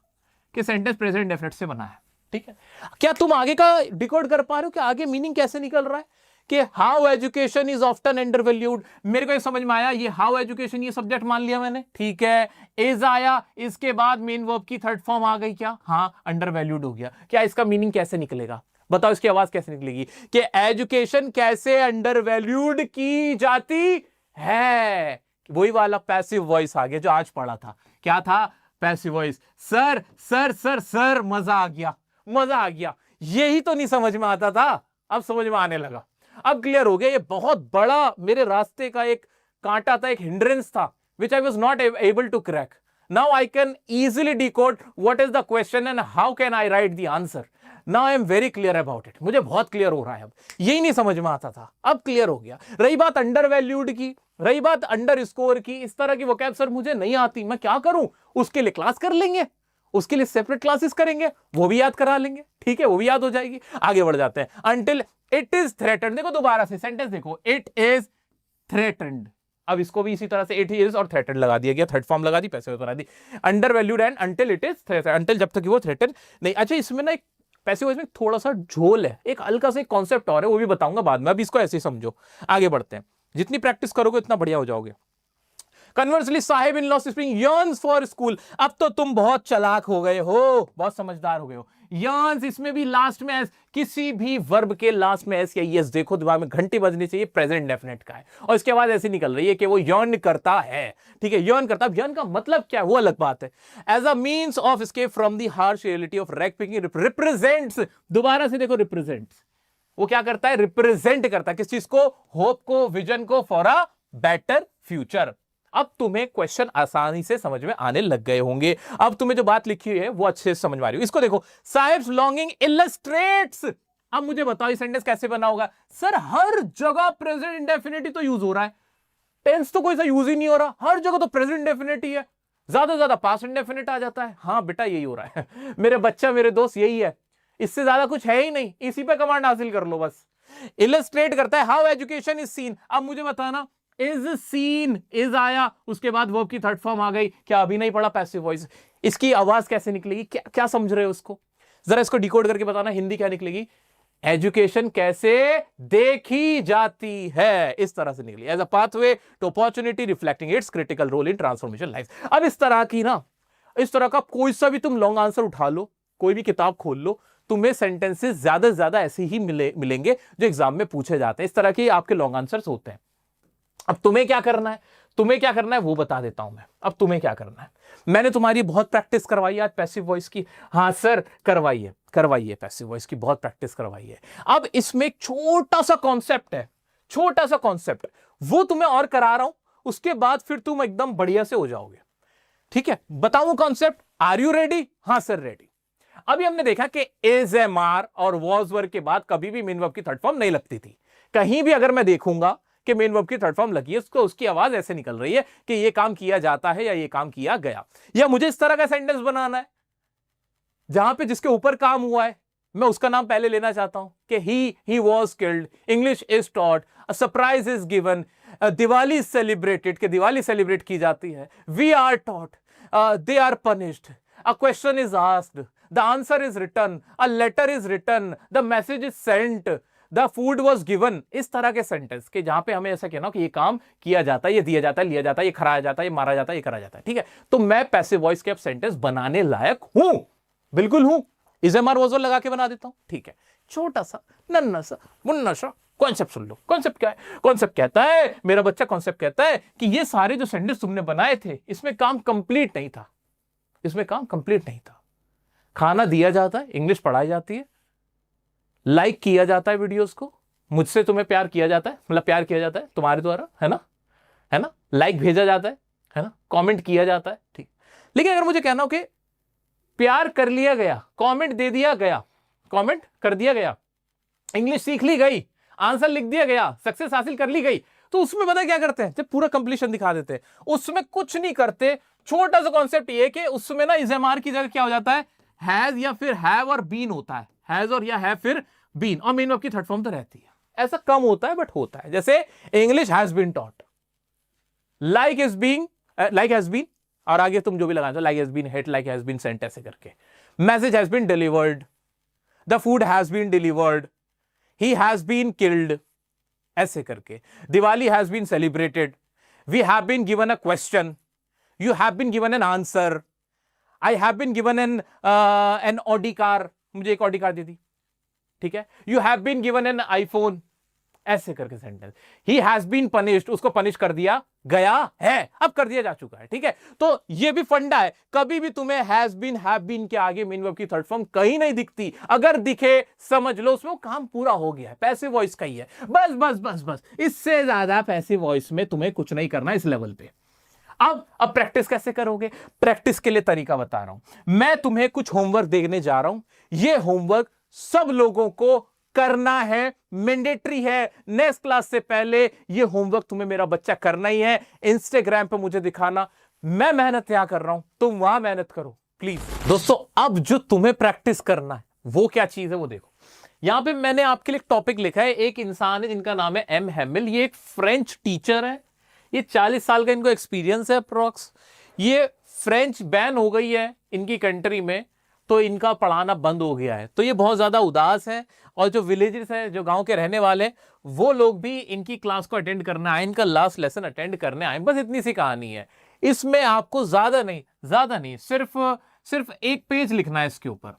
कि सेंटेंस प्रेजेंट इंडेफिनिट से बना है, ठीक है। क्या तुम आगे का डिकोड कर पा रहे हो कि आगे मीनिंग कैसे निकल रहा है कि how education is often undervalued? मेरे को ये समझ में आया, ये हाउ एजुकेशन ये सब्जेक्ट मान लिया मैंने, ठीक है। इज आया, इसके बाद मेन वर्ब की थर्ड फॉर्म आ गई, क्या? हाँ, अंडरवैल्यूड हो गया। क्या इसका मीनिंग कैसे निकलेगा? बताओ, इसकी आवाज कैसे निकलेगी कि एजुकेशन कैसे अंडरवैल्यूड की जाती है? वही वाला पैसिव वॉइस आ गया जो आज पढ़ा था। क्या था? Passive voice. Sir sir sir sir, मजा आ गया, मजा आ गया। यही तो नहीं समझ में आता था, अब समझ में आने लगा, अब क्लियर हो गया। ये बहुत बड़ा मेरे रास्ते का एक कांटा था, एक हिंड्रेंस था, which I was not able to crack. Now I can easily decode what is the question and how can I write the answer. Now I am very clear about it. मुझे बहुत clear हो रहा है अब। यही नहीं समझ में आता था, अब क्लियर हो गया। रही बात अंडर वैल्यूड की, रही बात अंडर स्कोर की, इस तरह की वोकैब सर मुझे नहीं आती, मैं क्या करूं? उसके लिए क्लास कर लेंगे, उसके लिए सेपरेट क्लासेस करेंगे, वो भी याद करा लेंगे, ठीक है, वो भी याद हो जाएगी। आगे बढ़ जाते हैं। अंटिल इट इज थ्रेटन्ड, देखो दोबारा से सेंटेंस देखो, इट इज थ्रेटन्ड। अब इसको भी इसी तरह से इट इज और थ्रेटन्ड लगा दिया गया, थर्ड फॉर्म लगा दी, पैसे बना दी। Undervalued and until it is threatened, until जब तक वो थ्रेटन नहीं। अच्छा, इसमें ना एक पैसे में थोड़ा सा झोल है, एक हल्का सा कॉन्सेप्ट और है, वो भी बताऊंगा बाद में, अभी इसको ऐसे ही समझो। आगे बढ़ते हैं। जितनी प्रैक्टिस करोगे उतना बढ़िया हो जाओगे। Conversely Sahib in law spring yearns for school. अब तो तुम बहुत चालाक हो गए हो, बहुत समझदार हो गए हो। यर्न्स, इसमें भी लास्ट में एस, किसी भी वर्ब के लास्ट में एस या एस, देखो दिमाग में घंटी बजनी चाहिए, प्रेजेंट डेफिनेट का है। और इसके बाद ऐसी निकल रही है कि वो यर्न करता है, ठीक है, यर्न करता है। यर्न का मतलब क्या है वो अलग बात है। As a means of escape from the harsh reality of rag picking, represents, दोबारा से देखो रिप्रेजेंट्स, वो क्या करता है? रिप्रेजेंट करता है किस चीज को? होप को, विजन को, फॉर अ बेटर फ्यूचर। अब तुम्हें क्वेश्चन आसानी से समझ में आने लग गए होंगे, अब तुम्हें जो बात लिखी है वो अच्छे से समझ में आ रही हो। इसको देखो, साहिब्स लॉन्गिंग इलस्ट्रेट्स। अब मुझे बताओ ये सेंटेंस कैसे बना होगा? सर हर जगह प्रेजेंट इंडेफिनिट तो यूज हो रहा है, टेंस तो कोई सा यूज ही नहीं हो रहा, हर जगह तो प्रेजेंट इंडेफिनिट ही है, ज्यादा से ज्यादा पास्ट इंडेफिनिट आ जाता है। हाँ बेटा यही हो रहा है मेरे बच्चा, मेरे दोस्त, यही है, इससे ज्यादा कुछ है ही नहीं, इसी पे कमांड हासिल कर लो बस। इलस्ट्रेट करता है हाउ एजुकेशन इज सीन। अब मुझे बताना, इज सीन, इज आया, उसके बाद वर्ब की थर्ड फॉर्म आ गई, क्या अभी नहीं पढ़ा? Passive voice. इसकी आवाज कैसे निकलेगी? क्या समझ रहे हो उसको? जरा इसको डिकोड करके बताना, हिंदी क्या निकलेगी? एजुकेशन कैसे देखी जाती है, इस तरह से निकली। As a pathway to opportunity reflecting its critical role in transformation life. अब इस तरह की ना, इस तरह का कोई सा भी तुम लॉन्ग आंसर उठा लो, कोई भी किताब खोल लो, तुम्हें सेंटेंसेस ज्यादा से ज्यादा ऐसे ही मिलेंगे जो एग्जाम में पूछे जाते हैं। इस तरह के आपके लॉन्ग आंसर्स होते हैं। अब तुम्हें क्या करना है, तुम्हें क्या करना है वो बता देता हूं मैं। अब तुम्हें क्या करना है, मैंने तुम्हारी बहुत प्रैक्टिस करवाई आज पैसिव वॉइस की। हाँ सर करवाइए, करवाइए, पैसिव वॉइस की बहुत प्रैक्टिस करवाइए। अब इसमें एक छोटा सा कॉन्सेप्ट है, छोटा सा कॉन्सेप्ट, वो तुम्हें और करा रहा हूं, उसके बाद फिर तुम एकदम बढ़िया से हो जाओगे। ठीक है, बताऊं कॉन्सेप्ट? Are you ready? हाँ सर रेडी। अभी हमने देखा कि इज एम आर और वॉज वर के बाद कभी भी मेन वर्ब की थर्ड फॉर्म नहीं लगती थी। कहीं भी अगर मैं देखूंगा कि मेन वर्ब की थर्ड फॉर्म लगी है, उसको उसकी आवाज ऐसे निकल रही है कि ये काम किया जाता है या ये काम किया गया। या मुझे इस तरह का सेंटेंस बनाना है जहां पे जिसके ऊपर काम हुआ है मैं उसका नाम पहले लेना चाहता हूं कि he was killed, English is taught, a surprise is given, Diwali is celebrated, कि दिवाली सेलिब्रेट की जाती है, we are taught, they are punished, a question is asked, the answer is written, a letter is written, the message is sent, the food was given। इस तरह के sentence के जहां पे हमें ऐसा कहना कि ये काम किया जाता है, ये दिया जाता है, लिया जाता है, ये खाया जाता है, ये मारा जाता है, ये करा जाता है। ठीक है, तो मैं पैसिव वॉइस के अब सेंटेंस बनाने लायक हूं, बिल्कुल हूं। इज एम आर वॉज लगा के बना देता हूं। ठीक है, छोटा सा नन्ना सा मुन्ना सा कॉन्सेप्ट सुन लो। कॉन्सेप्ट क्या है? कॉन्सेप्ट कहता है, मेरा बच्चा कॉन्सेप्ट कहता है कि ये सारे जो सेंटेंस तुमने बनाए थे इसमें काम कंप्लीट नहीं था, इसमें काम कंप्लीट नहीं था। खाना दिया जाता है, इंग्लिश पढ़ाई जाती है, लाइक किया जाता है वीडियोस को, मुझसे तुम्हें प्यार किया जाता है, मतलब प्यार किया जाता है तुम्हारे द्वारा, है ना, है ना, लाइक भेजा जाता है ना, कमेंट किया जाता है। ठीक, लेकिन अगर मुझे कहना हो कि प्यार कर लिया गया, कमेंट दे दिया गया, कमेंट कर दिया गया, इंग्लिश सीख ली गई, आंसर लिख दिया गया, सक्सेस हासिल कर ली गई, तो उसमें पता क्या करते हैं, जब पूरा कंप्लीशन दिखा देते हैं उसमें कुछ नहीं करते। छोटा सा कॉन्सेप्ट ये कि उसमें ना इज एम आर की जगह क्या हो जाता है, हैज या फिर हैव और बीन होता है, हैज और या हैव फिर बीन, और मेन वर्ब की थर्ड फॉर्म तो रहती है। ऐसा कम होता है बट होता है। जैसे English has been taught, like is being, like has been, और आगे तुम जो भी लगाते हो, like has been hit, like has been sent, ऐसे करके। Message has been delivered, the food has been delivered, he has been killed, ऐसे करके। Diwali has been celebrated, we have been given a question, you have been given an answer, I have been given an Audi car, मुझे एक Audi car दे दी। ठीक है, you have been given an iPhone, ऐसे करके sentence. he has been punished, उसको punish कर दिया गया है, अब कर दिया जा चुका है। ठीक है, तो ये भी फंडा है, कभी भी तुम्हें हैज बीन हैव बीन के आगे मेन वर्ब की थर्ड फॉर्म कहीं नहीं दिखती। अगर दिखे समझ लो उसमें वो काम पूरा हो गया है, पैसिव वॉइस का ही है। बस बस बस बस, इससे ज्यादा पैसिव वॉइस में तुम्हें कुछ नहीं करना इस लेवल पे। अब प्रैक्टिस कैसे करोगे? प्रैक्टिस के लिए तरीका बता रहा हूं मैं, तुम्हें कुछ होमवर्क देने जा रहा हूं। यह होमवर्क सब लोगों को करना है, मैंडेटरी है। नेक्स्ट क्लास से पहले यह होमवर्क तुम्हें मेरा बच्चा करना ही है। इंस्टाग्राम पे मुझे दिखाना, मैं मेहनत यहां कर रहा हूं, तुम वहां मेहनत करो प्लीज। दोस्तों अब जो तुम्हें प्रैक्टिस करना है वो क्या चीज है वो देखो। यहां पे मैंने आपके लिए एक टॉपिक लिखा है। एक इंसान है जिनका नाम है एम हैमिल, ये एक फ्रेंच टीचर है, ये 40 साल का इनको एक्सपीरियंस है अप्रोक्स। ये फ्रेंच बैन हो गई है इनकी कंट्री में, तो इनका पढ़ाना बंद हो गया है। तो ये बहुत ज्यादा उदास है, और जो विलेजेस है, जो गांव के रहने वाले, वो लोग भी इनकी क्लास को अटेंड करने आए, इनका लास्ट लेसन अटेंड करने आए। बस इतनी सी कहानी है। इसमें आपको ज्यादा नहीं, सिर्फ एक पेज लिखना है इसके ऊपर।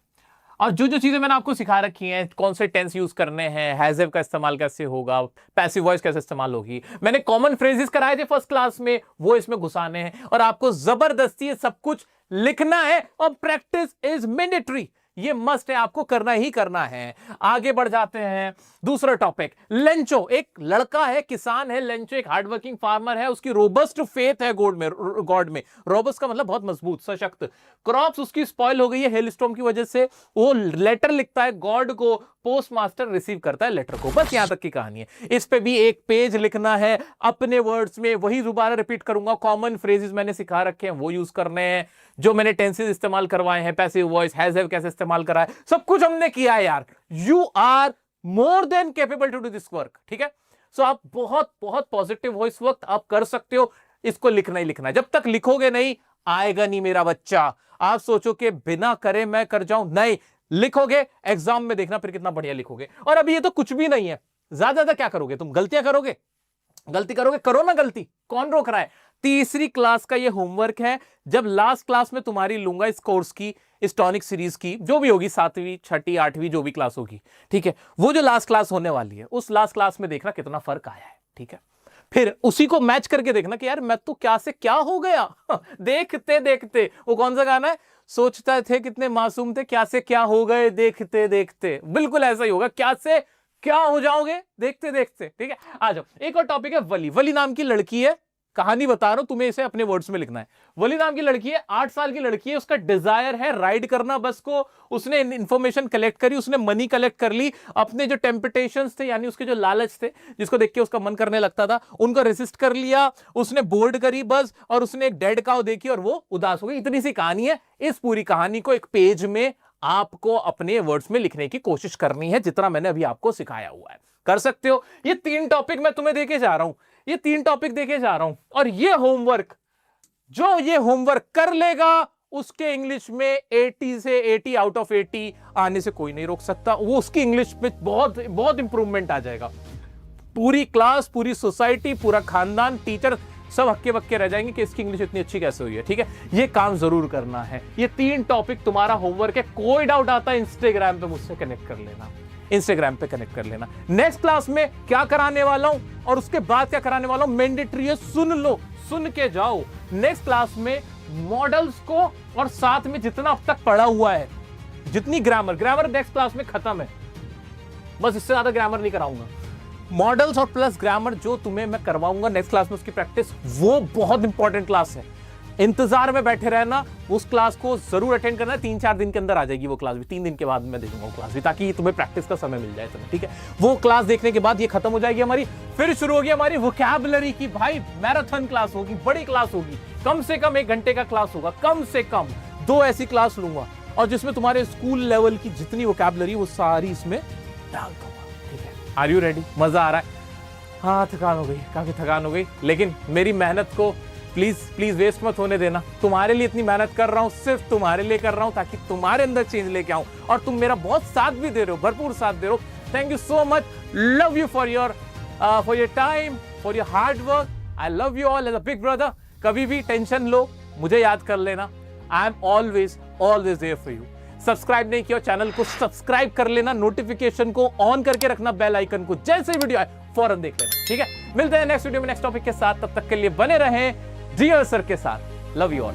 और जो जो चीजें मैंने आपको सिखा रखी हैं, कौन से टेंस यूज करने हैं, हैज़ हैव का इस्तेमाल कैसे होगा, पैसिव वॉइस कैसे इस्तेमाल होगी, मैंने कॉमन फ्रेजेस कराए थे फर्स्ट क्लास में, वो इसमें घुसाने हैं। और आपको जबरदस्ती ये सब कुछ लिखना है, और प्रैक्टिस इज मैंडेटरी, ये मस्ट है, आपको करना ही करना है। आगे बढ़ जाते हैं। दूसरा टॉपिक, लेंचो एक लड़का है, किसान है। लेंचो एक हार्डवर्किंग फार्मर है, उसकी रोबस्ट फेथ है गॉड में। रोबस्ट का मतलब बहुत मजबूत, सशक्त। क्रॉप्स उसकी स्पॉइल हो गई है हेलस्टॉर्म की वजह से। वो लेटर लिखता है गॉड को, पोस्ट मास्टर रिसीव करता है लेटर को। बस यहां तक की कहानी है। इस पे भी एक पेज लिखना है अपने वर्ड्स में। वही दोबारा रिपीट करूंगा, कॉमन फ्रेजेस मैंने सिखा रखे हैं वो यूज करने हैं। जो मैंने टेंसेस इस्तेमाल करवाए हैं, पैसिव वॉइस, हैज हैव कैसे इस्तेमाल करा है, सब कुछ हमने किया है यार। You are more than capable to do this work. ठीक है, सो आप बहुत बहुत पॉजिटिव हो इस वक्त, आप कर सकते हो। इसको लिखना ही लिखना है। जब तक लिखोगे नहीं आएगा नहीं मेरा बच्चा। आप सोचो कि बिना करे मैं कर जाऊं, नहीं, लिखोगे, एग्जाम में देखना फिर कितना बढ़िया लिखोगे। और अभी ये तो कुछ भी नहीं है, ज्यादा क्या करोगे तुम, गलतियां करोगे, गलती करोगे, करो ना गलती, कौन रोक रहा है। तीसरी क्लास का ये होमवर्क है। जब लास्ट क्लास में तुम्हारी लूंगा इस कोर्स की, इस टॉनिक सीरीज की, जो भी होगी, 7वीं 6ठी 8वीं जो भी क्लास होगी, ठीक है, वो जो लास्ट क्लास होने वाली है, उस लास्ट क्लास में देखना कितना फर्क आया है, ठीक है। फिर उसी को मैच करके देखना कि यार मैं तो क्या से क्या हो गया देखते देखते। वो कौन सा गाना है, सोचते थे कितने मासूम थे, क्या से क्या हो गए देखते देखते। बिल्कुल ऐसा ही होगा, क्या से क्या हो जाओगे देखते देखते, ठीक है। आ जाओ, एक और टॉपिक है वली। वली नाम की लड़की है, कहानी बता रहा हूं तुम्हें, इसे अपने वर्ड्स में लिखना है। वली नाम की लड़की है, 8 साल की लड़की है, उसका डिजायर है राइड करना बस को। उसने इंफॉर्मेशन कलेक्ट करी, उसने मनी कलेक्ट कर ली, अपने जो टेम्पटेशंस थे यानी उसके जो लालच थे, जिसको देख के उसका मन करने लगता था, उनको रेसिस्ट कर लिया। उसने बोर्ड करी बस, और उसने एक डेड काउ देखी और वो उदास हो गई। इतनी सी कहानी है। इस पूरी कहानी को एक पेज में आपको अपने वर्ड्स में लिखने की कोशिश करनी है, जितना मैंने अभी आपको सिखाया हुआ है। कर सकते हो। ये 3 टॉपिक मैं तुम्हें देके जा रहा हूं, ये 3 टॉपिक देके जा रहा हूं, और ये होमवर्क, जो ये होमवर्क कर लेगा उसके इंग्लिश में 80 से 80 आउट ऑफ 80 आने से कोई नहीं रोक सकता। वो उसकी इंग्लिश में बहुत बहुत इंप्रूवमेंट आ जाएगा। पूरी क्लास, पूरी सोसाइटी, पूरा खानदान, टीचर सब हक्के बक्के रह जाएंगे कि इसकी इंग्लिश इतनी अच्छी कैसे हुई है, ठीक है। ये काम जरूर करना है। ये 3 टॉपिक तुम्हारा होमवर्क है। कोई डाउट आता है इंस्टाग्राम पे मुझसे कनेक्ट कर लेना, इंस्टाग्राम पे कनेक्ट कर लेना। नेक्स्ट क्लास में क्या कराने वाला हूं और उसके बाद क्या कराने वाला हूं, मैंडेटरी है, सुन लो, सुन के जाओ। नेक्स्ट क्लास में मॉडल्स को और साथ में जितना अब तक पढ़ा हुआ है, जितनी ग्रामर नेक्स्ट क्लास में खत्म है, बस इससे ज्यादा ग्रामर नहीं कराऊंगा। मॉडल्स और प्लस ग्रामर जो तुम्हें मैं करवाऊंगा नेक्स्ट क्लास में, उसकी प्रैक्टिस, वो बहुत इंपॉर्टेंट क्लास है। इंतजार में बैठे रहना, उस क्लास को जरूर अटेंड करना। 3-4 दिन के अंदर आ जाएगी वो क्लास भी, 3 दिन के बाद मैं देखूंगा वो क्लास भी, ताकि तुम्हें प्रैक्टिस का समय मिल जाए तुम्हें, ठीक है। वो क्लास देखने के बाद ये खत्म हो जाएगी हमारी, फिर शुरू होगी हमारी वोकैबुलरी की। भाई मैराथन क्लास होगी, बड़ी क्लास होगी, कम से कम 1 घंटे का क्लास होगा, कम से कम 2 ऐसी क्लास लूंगा, और जिसमें तुम्हारे स्कूल लेवल की जितनी वोकैबुलरी वो सारी इसमें डाल दूंगा, ठीक है। Are you ready? मजा आ रहा है? हाँ, थकान हो गई, काफी थकान हो गई, लेकिन मेरी मेहनत को प्लीज प्लीज वेस्ट मत होने देना। तुम्हारे लिए इतनी मेहनत कर रहा हूं, सिर्फ तुम्हारे लिए कर रहा हूं, ताकि तुम्हारे अंदर चेंज लेके आऊं, और तुम मेरा बहुत साथ भी दे रहे हो, भरपूर साथ दे रहे हो। Thank you so much, love you for your time, for your hard work. I love you all as a big brother. कभी भी टेंशन लो, मुझे याद कर लेना। I am always always there for you. Subscribe नहीं किया चैनल को सब्सक्राइब कर लेना, नोटिफिकेशन को ऑन करके रखना, बेल आइकन को, जैसे वीडियो आए फौरन देख लेना, ठीक है। मिलते हैं नेक्स्ट वीडियो में नेक्स्ट टॉपिक के साथ, तब तक के लिए बने रहें डियर सर के साथ। Love you all.